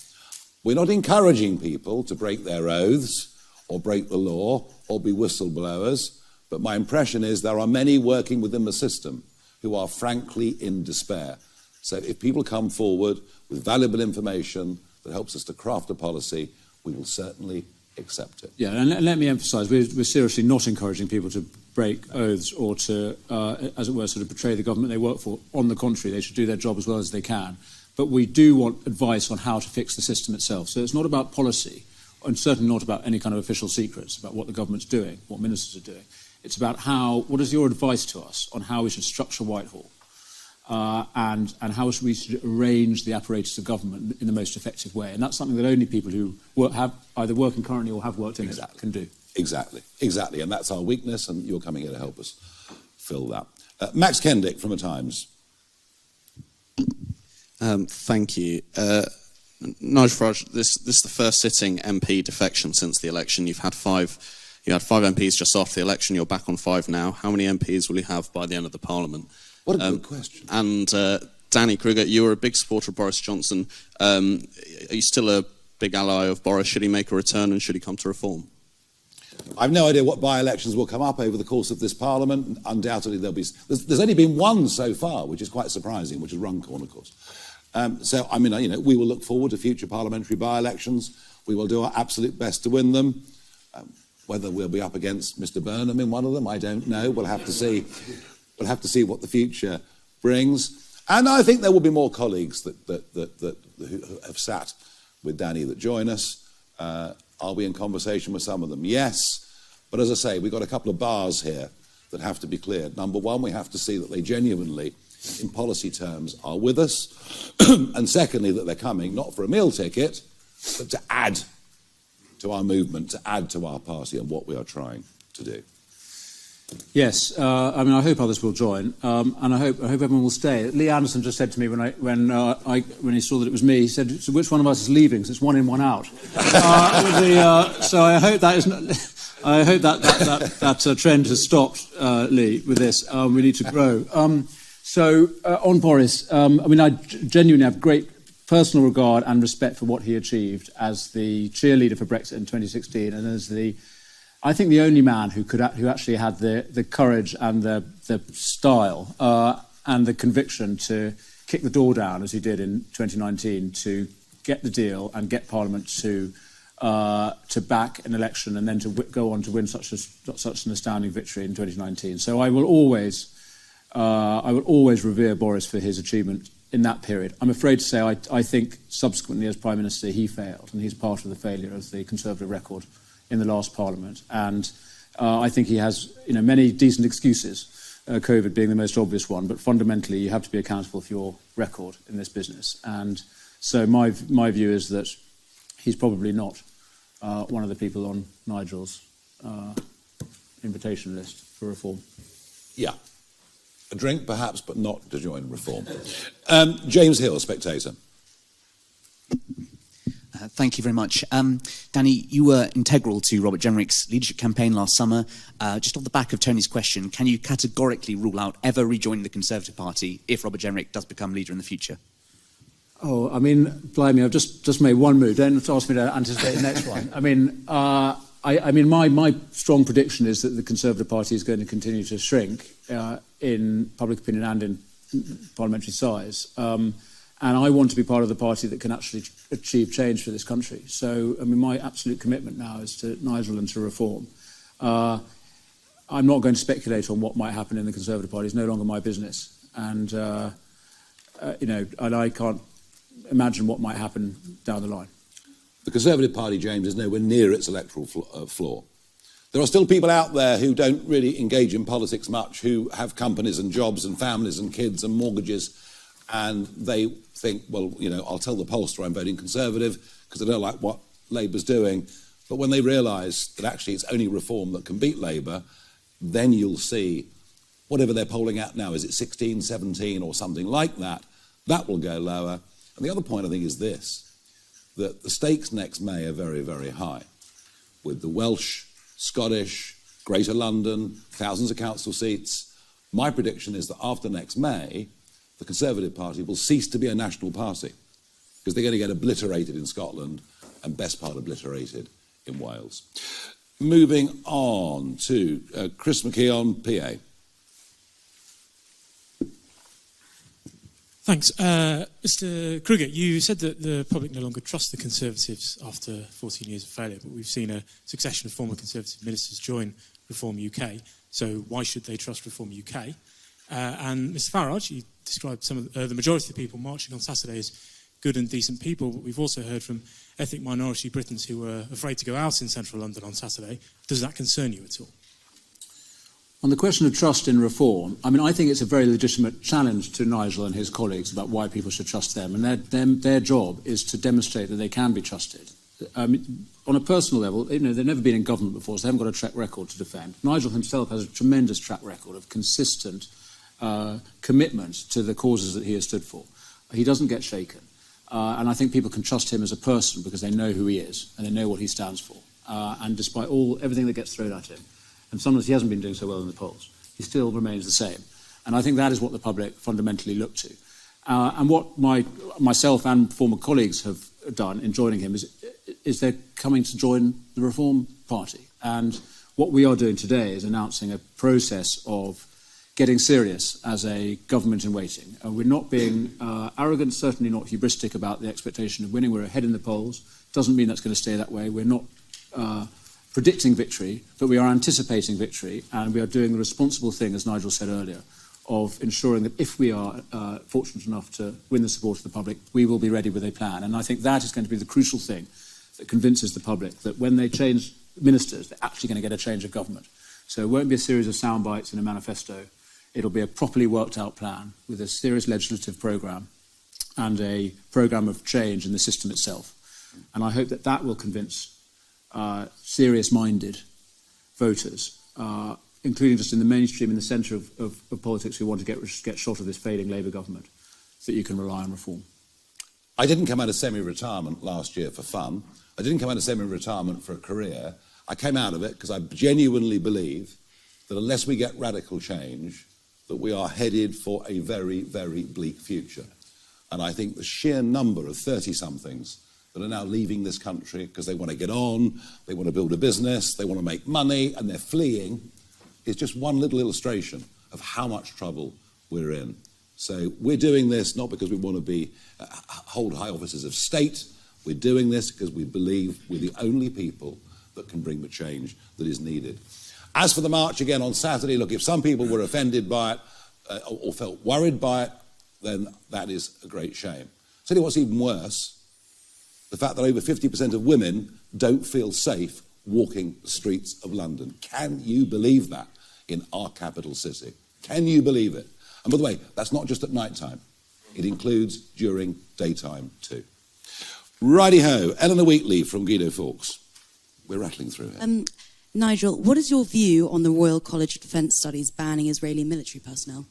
We're not encouraging people to break their oaths or break the law or be whistleblowers, but my impression is there are many working within the system who are frankly in despair. So if people come forward with valuable information that helps us to craft a policy, we will certainly accept it. Yeah, and let me emphasise, we're seriously not encouraging people to break oaths or to, as it were, sort of betray the government they work for. On the contrary, they should do their job as well as they can. But we do want advice on how to fix the system itself. So it's not about policy, and certainly not about any kind of official secrets about what the government's doing, what ministers are doing. It's about what is your advice to us on how we should structure Whitehall and how we should arrange the apparatus of government in the most effective way. And that's something that only people who have either working currently or have worked in it can do. Exactly. And that's our weakness, and you're coming here to help us fill that. Max Kendick from The Times. Thank you. Nigel Farage, this is the first sitting MP defection since the election. You had five MPs just after the election. You're back on 5 now. How many MPs will you have by the end of the Parliament? What a good question. And Danny Kruger, you were a big supporter of Boris Johnson. Are you still a big ally of Boris? Should he make a return and should he come to reform? I've no idea what by-elections will come up over the course of this Parliament. Undoubtedly, there's only been one so far, which is quite surprising, which is Runcorn, of course. We will look forward to future parliamentary by-elections. We will do our absolute best to win them. Whether we'll be up against Mr. Burnham in one of them, I don't know. We'll have to see. We'll have to see what the future brings. And I think there will be more colleagues who have sat with Danny that join us. I'll be in conversation with some of them, yes. But as I say, we've got a couple of bars here that have to be cleared. Number one, we have to see that they genuinely, in policy terms, are with us. And secondly, that they're coming not for a meal ticket, but to add to our movement, to add to our party and what we are trying to do. Yes, I hope others will join, and I hope everyone will stay. Lee Anderson just said to me when he saw that it was me, he said, "So which one of us is leaving? Because it's one in, one out." So I hope that is. I hope that trend has stopped, Lee. With this, we need to grow. On Boris, I genuinely have great personal regard and respect for what he achieved as the cheerleader for Brexit in 2016, and as I think the only man who actually had the courage and the style and the conviction to kick the door down as he did in 2019 to get the deal and get Parliament to back an election and then to go on to win such an astounding victory in 2019. So I will always revere Boris for his achievement in that period. I'm afraid to say I think subsequently as Prime Minister he failed, and he's part of the failure of the Conservative record in the last Parliament. And I think he has many decent excuses, COVID being the most obvious one, but fundamentally you have to be accountable for your record in this business. And so my view is that he's probably not one of the people on Nigel's invitation list for reform. Yeah. A drink, perhaps, but not to join reform. James Hill, Spectator. Thank you very much. Danny, you were integral to Robert Jenrick's leadership campaign last summer. Just off the back of Tony's question, can you categorically rule out ever rejoining the Conservative Party if Robert Jenrick does become leader in the future? Oh, blimey, I've just made one move. Don't ask me to anticipate the next one. My strong prediction is that the Conservative Party is going to continue to shrink in public opinion and in parliamentary size. And I want to be part of the party that can actually achieve change for this country. So, my absolute commitment now is to Nigel and to reform. I'm not going to speculate on what might happen in the Conservative Party. It's no longer my business. And, and I can't imagine what might happen down the line. The Conservative Party, James, is nowhere near its electoral floor. There are still people out there who don't really engage in politics much, who have companies and jobs and families and kids and mortgages, and they think, well, you know, I'll tell the pollster I'm voting Conservative because I don't like what Labour's doing. But when they realise that actually it's only reform that can beat Labour, then you'll see whatever they're polling at now, is it 16, 17 or something like that, that will go lower. And the other point I think is this, that the stakes next May are very, very high, with the Welsh, Scottish, Greater London, thousands of council seats. My prediction is that after next May, the Conservative Party will cease to be a national party because they're going to get obliterated in Scotland and best part obliterated in Wales. Moving on to Chris McKeon, PA. Thanks. Mr. Kruger, you said that the public no longer trust the Conservatives after 14 years of failure, but we've seen a succession of former Conservative ministers join Reform UK, so why should they trust Reform UK? And Mr. Farage, you described some of the majority of the people marching on Saturday as good and decent people, but we've also heard from ethnic minority Britons who were afraid to go out in central London on Saturday. Does that concern you at all? On the question of trust in reform, I mean, I think it's a very legitimate challenge to Nigel and his colleagues about why people should trust them. And their job is to demonstrate that they can be trusted. I mean, on a personal level, you know, they've never been in government before, so they haven't got a track record to defend. Nigel himself has a tremendous track record of consistent commitment to the causes that he has stood for. He doesn't get shaken. And I think people can trust him as a person because they know who he is and they know what he stands for. And despite everything that gets thrown at him, and sometimes he hasn't been doing so well in the polls, he still remains the same. And I think that is what the public fundamentally look to. And what myself and former colleagues have done in joining him is they're coming to join the Reform Party. And what we are doing today is announcing a process of getting serious as a government in waiting. We're not being arrogant, certainly not hubristic about the expectation of winning. We're ahead in the polls. Doesn't mean that's going to stay that way. We're not predicting victory, but we are anticipating victory, and we are doing the responsible thing, as Nigel said earlier, of ensuring that if we are fortunate enough to win the support of the public, we will be ready with a plan. And I think that is going to be the crucial thing that convinces the public that when they change ministers, they're actually going to get a change of government. So it won't be a series of sound bites in a manifesto. It'll be a properly worked out plan with a serious legislative programme and a programme of change in the system itself. And I hope that that will convince serious-minded voters, including just in the mainstream, in the centre of politics, who want to get shot of this failing Labour government, that you can rely on reform. I didn't come out of semi-retirement last year for fun. I didn't come out of semi-retirement for a career. I came out of it because I genuinely believe that unless we get radical change, that we are headed for a very, very bleak future. And I think the sheer number of 30-somethings that are now leaving this country because they want to get on, they want to build a business, they want to make money, and they're fleeing, is just one little illustration of how much trouble we're in. So we're doing this not because we want to be hold high offices of state. We're doing this because we believe we're the only people that can bring the change that is needed. As for the march again on Saturday, look, if some people were offended by it or felt worried by it, then that is a great shame. Tell you what's even worse, the fact that over 50% of women don't feel safe walking the streets of London. Can you believe that in our capital city? Can you believe it? And by the way, that's not just at night time. It includes during daytime too. Righty-ho, Eleanor Wheatley from Guido Fawkes. We're rattling through here. Nigel, what is your view on the Royal College of Defence Studies banning Israeli military personnel?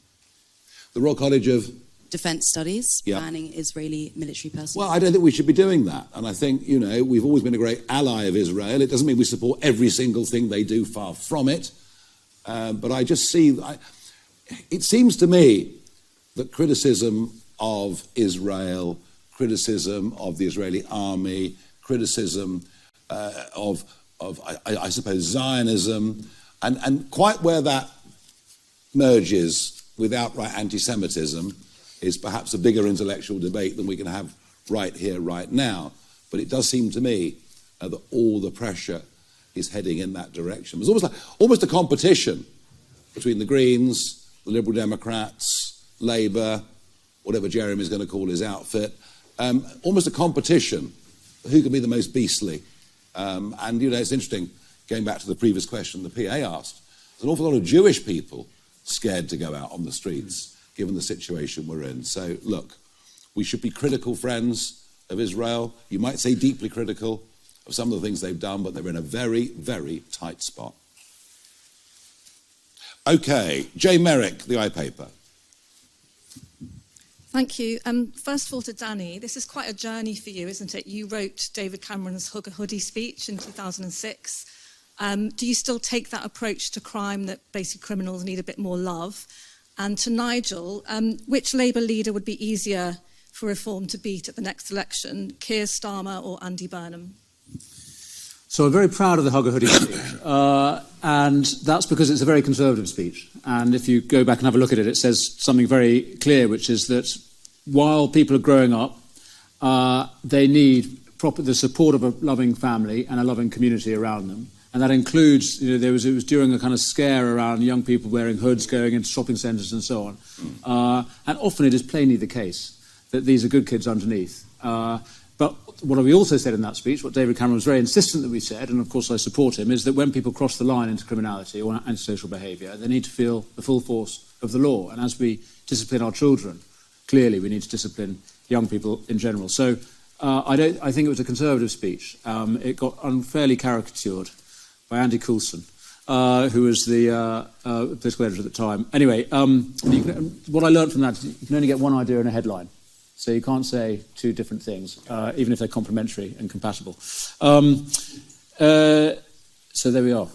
The Royal College of Defence Studies banning Israeli military personnel? Well, I don't think we should be doing that. And I think, you know, we've always been a great ally of Israel. It doesn't mean we support every single thing they do, far from it. But I just see... it seems to me that criticism of Israel, criticism of the Israeli army, criticism of I suppose, Zionism, and quite where that merges with outright anti-Semitism is perhaps a bigger intellectual debate than we can have right here, right now. But it does seem to me that all the pressure is heading in that direction. There's almost a competition between the Greens, the Liberal Democrats, Labour, whatever Jeremy's going to call his outfit, almost a competition for who can be the most beastly. And, you know, it's interesting. going back to the previous question the PA asked, there's an awful lot of Jewish people scared to go out on the streets, given the situation we're in. So, look, we should be critical friends of Israel. You might say deeply critical of some of the things they've done, but they're in a very, very tight spot. OK, Jay Merrick, the iPaper. Thank you. First of all, to Danny, this is quite a journey for you, isn't it? You wrote David Cameron's Hug a Hoodie speech in 2006. Do you still take that approach to crime, that basically criminals need a bit more love? And to Nigel, which Labour leader would be easier for reform to beat at the next election, Keir Starmer or Andy Burnham? So I'm very proud of the Hug a Hoodie speech, and that's because it's a very Conservative speech. And if you go back and have a look at it, it says something very clear, which is that while people are growing up, they need the support of a loving family and a loving community around them. And that includes, it was during a kind of scare around young people wearing hoods going into shopping centres and so on. And often it is plainly the case that these are good kids underneath. But what we also said in that speech, what David Cameron was very insistent that we said, and of course I support him, is that when people cross the line into criminality or antisocial behaviour, they need to feel the full force of the law. And as we discipline our children, clearly we need to discipline young people in general. So I think it was a Conservative speech. It got unfairly caricatured by Andy Coulson, who was the political editor at the time. Anyway, what I learned from that is you can only get one idea in a headline. So you can't say two different things, even if they're complementary and compatible. So there we are.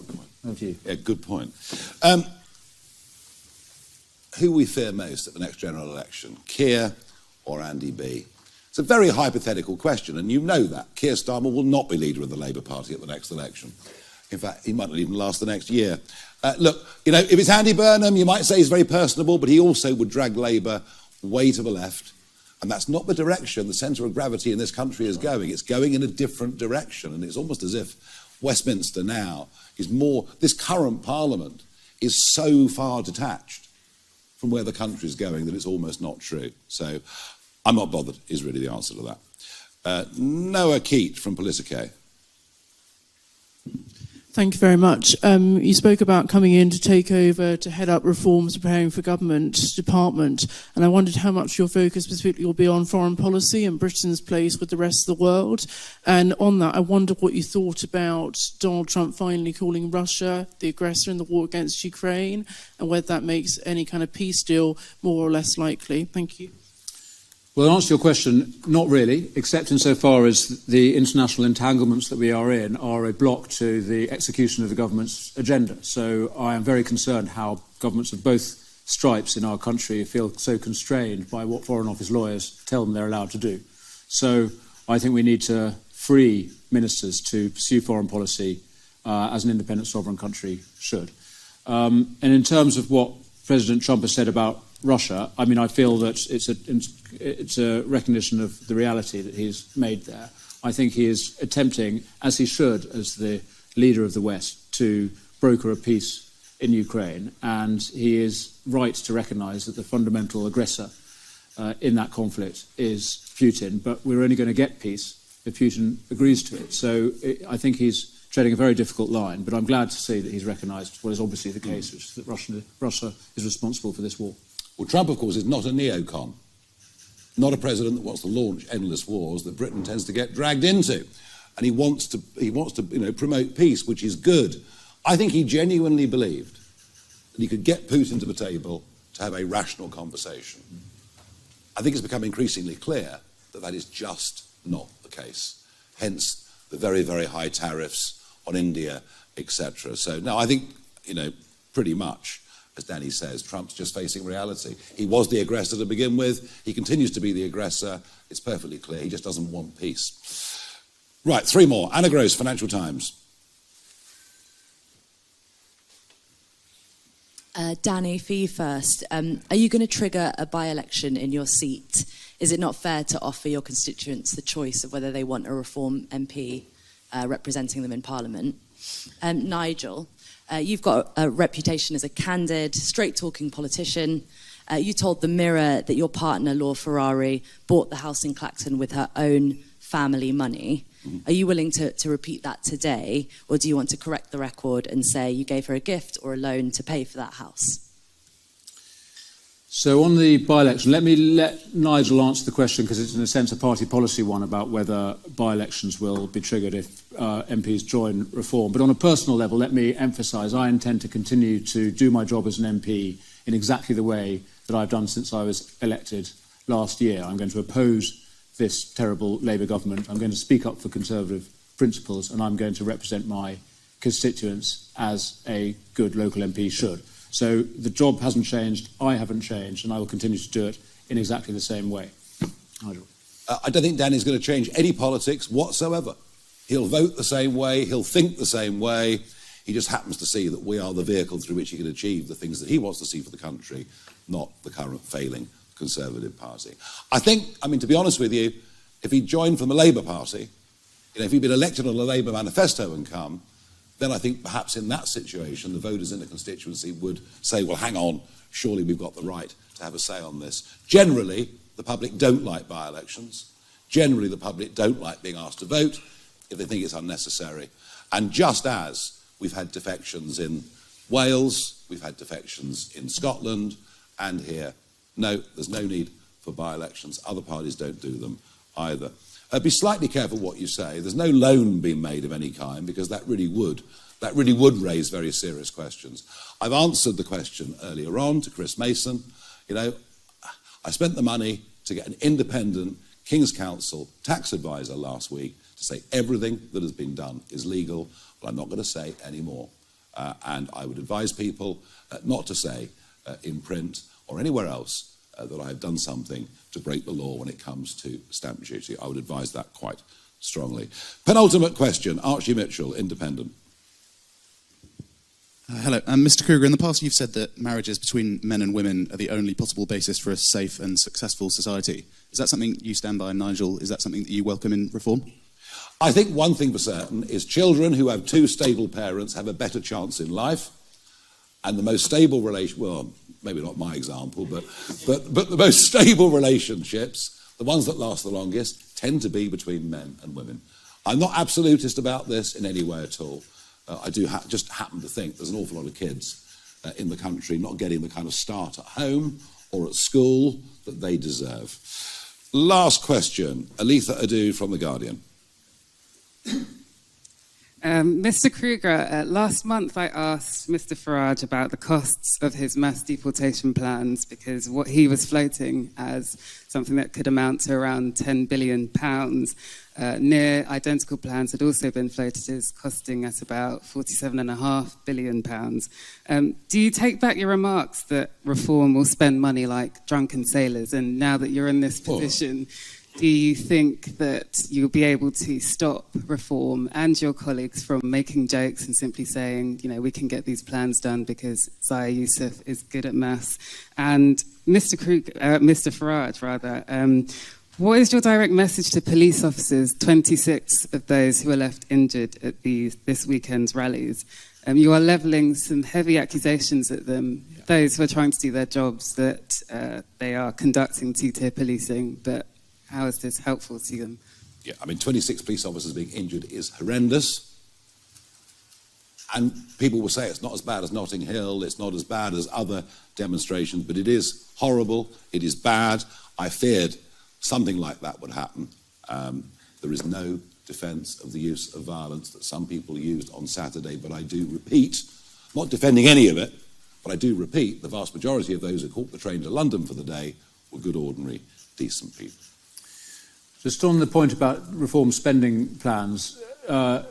Over to you. Yeah, good point. Who we fear most at the next general election, Keir or Andy B? It's a very hypothetical question, and you know that. Keir Starmer will not be leader of the Labour Party at the next election. In fact, he might not even last the next year. Look, if it's Andy Burnham, you might say he's very personable, but he also would drag Labour way to the left. And that's not the direction the centre of gravity in this country is going. It's going in a different direction. And it's almost as if Westminster now is more... This current Parliament is so far detached from where the country is going that it's almost not true. So I'm not bothered, is really the answer to that. Noah Keat from Politico. Thank you very much. You spoke about coming in to take over to head up reforms preparing for government department, and I wondered how much your focus specifically will be on foreign policy and Britain's place with the rest of the world. And on that, I wondered what you thought about Donald Trump finally calling Russia the aggressor in the war against Ukraine, and whether that makes any kind of peace deal more or less likely. Thank you. Well, to answer your question, not really, except insofar as the international entanglements that we are in are a block to the execution of the government's agenda. So I am very concerned how governments of both stripes in our country feel so constrained by what Foreign Office lawyers tell them they're allowed to do. So I think we need to free ministers to pursue foreign policy as an independent sovereign country should. And in terms of what President Trump has said about Russia, I mean, I feel that it's a recognition of the reality that he's made there. I think he is attempting, as he should, as the leader of the West, to broker a peace in Ukraine, and he is right to recognise that the fundamental aggressor in that conflict is Putin, but we're only going to get peace if Putin agrees to it. So I think he's treading a very difficult line, but I'm glad to see that he's recognised what is obviously the case, which is that Russia is responsible for this war. Well, Trump, of course, is not a neocon, not a president that wants to launch endless wars that Britain tends to get dragged into. And he wants to promote peace, which is good. I think he genuinely believed that he could get Putin to the table to have a rational conversation. I think it's become increasingly clear that that is just not the case. Hence the very, very high tariffs on India, etc. So, no, I think, pretty much, as Danny says, Trump's just facing reality. He was the aggressor to begin with. He continues to be the aggressor. It's perfectly clear. He just doesn't want peace. Right, three more. Anna Gross, Financial Times. Danny, for you first. Are you going to trigger a by-election in your seat? Is it not fair to offer your constituents the choice of whether they want a Reform MP representing them in Parliament? Nigel, you've got a reputation as a candid, straight-talking politician. You told The Mirror that your partner, Laura Ferrari, bought the house in Clacton with her own family money. Are you willing to repeat that today, or do you want to correct the record and say you gave her a gift or a loan to pay for that house? So on the by-election, let me let Nigel answer the question, because it's in a sense a party policy one about whether by-elections will be triggered if MPs join Reform. But on a personal level, let me emphasise I intend to continue to do my job as an MP in exactly the way that I've done since I was elected last year. I'm going to oppose this terrible Labour government. I'm going to speak up for Conservative principles, and I'm going to represent my constituents as a good local MP should. So the job hasn't changed, I haven't changed, and I will continue to do it in exactly the same way. Nigel. I don't think Danny's going to change any politics whatsoever. He'll vote the same way, he'll think the same way. He just happens to see that we are the vehicle through which he can achieve the things that he wants to see for the country, not the current failing Conservative Party. I think, to be honest with you, if he joined from the Labour Party, if he'd been elected on a Labour manifesto and come, then I think perhaps in that situation the voters in the constituency would say, well, hang on, surely we've got the right to have a say on this. Generally, the public don't like by-elections. Generally, the public don't like being asked to vote if they think it's unnecessary. And just as we've had defections in Wales, we've had defections in Scotland, and here, no, there's no need for by-elections. Other parties don't do them either. Be slightly careful what you say. There's no loan being made of any kind, because that really would raise very serious questions. I've answered the question earlier on to Chris Mason. I spent the money to get an independent King's Counsel tax advisor last week to say everything that has been done is legal. Well, I'm not going to say any more. And I would advise people not to say in print or anywhere else that I have done something to break the law when it comes to stamp duty. I would advise that quite strongly. Penultimate question, Archie Mitchell, Independent. Hello. Mr. Kruger, in the past you've said that marriages between men and women are the only possible basis for a safe and successful society. Is that something you stand by, Nigel? Is that something that you welcome in Reform? I think one thing for certain is children who have two stable parents have a better chance in life, and the most stable relation, well, maybe not my example, but the most stable relationships, the ones that last the longest, tend to be between men and women. I'm not absolutist about this in any way at all. I do just happen to think there's an awful lot of kids in the country not getting the kind of start at home or at school that they deserve. Last question, Aletha Adu from The Guardian. Mr. Kruger, last month I asked Mr. Farage about the costs of his mass deportation plans, because what he was floating as something that could amount to around £10 billion, near identical plans had also been floated as costing us about £47.5 billion. Do you take back your remarks that Reform will spend money like drunken sailors? And now that you're in this position, do you think that you'll be able to stop Reform and your colleagues from making jokes and simply saying, we can get these plans done because Zaya Youssef is good at maths? And Mr. Farage, what is your direct message to police officers, 26 of those who were left injured at this weekend's rallies? You are levelling some heavy accusations at them, those who are trying to do their jobs, that they are conducting two-tier policing, but how is this helpful to them? Yeah, 26 police officers being injured is horrendous. And people will say it's not as bad as Notting Hill, it's not as bad as other demonstrations, but it is horrible, it is bad. I feared something like that would happen. There is no defence of the use of violence that some people used on Saturday, but I do repeat, not defending any of it, but I do repeat, the vast majority of those who caught the train to London for the day were good, ordinary, decent people. Just on the point about Reform spending plans,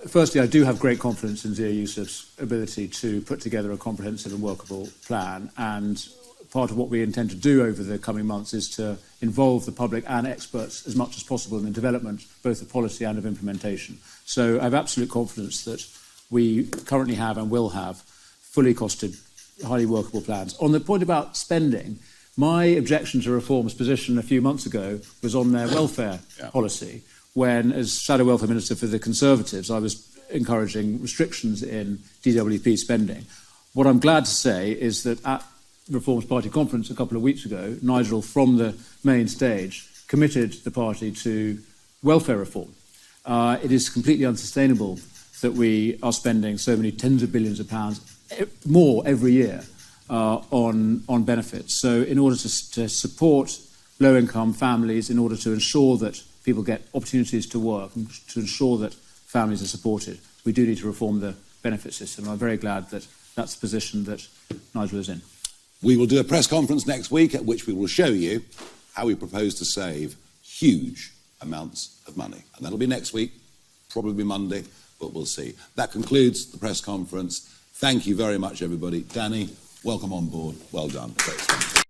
firstly, I do have great confidence in Zia Youssef's ability to put together a comprehensive and workable plan, and part of what we intend to do over the coming months is to involve the public and experts as much as possible in the development both of policy and of implementation. So I have absolute confidence that we currently have and will have fully costed, highly workable plans. On the point about spending, my objection to Reform's position a few months ago was on their welfare policy, when, as Shadow Welfare Minister for the Conservatives, I was encouraging restrictions in DWP spending. What I'm glad to say is that at Reform's party conference a couple of weeks ago, Nigel, from the main stage, committed the party to welfare reform. It is completely unsustainable that we are spending so many tens of billions of pounds more every year on benefits. So in order to support low-income families, in order to ensure that people get opportunities to work, and to ensure that families are supported, we do need to reform the benefit system. I'm very glad that that's the position that Nigel is in. We will do a press conference next week at which we will show you how we propose to save huge amounts of money. And that'll be next week, probably Monday, but we'll see. That concludes the press conference. Thank you very much, everybody. Danny, welcome on board. Well done. Great.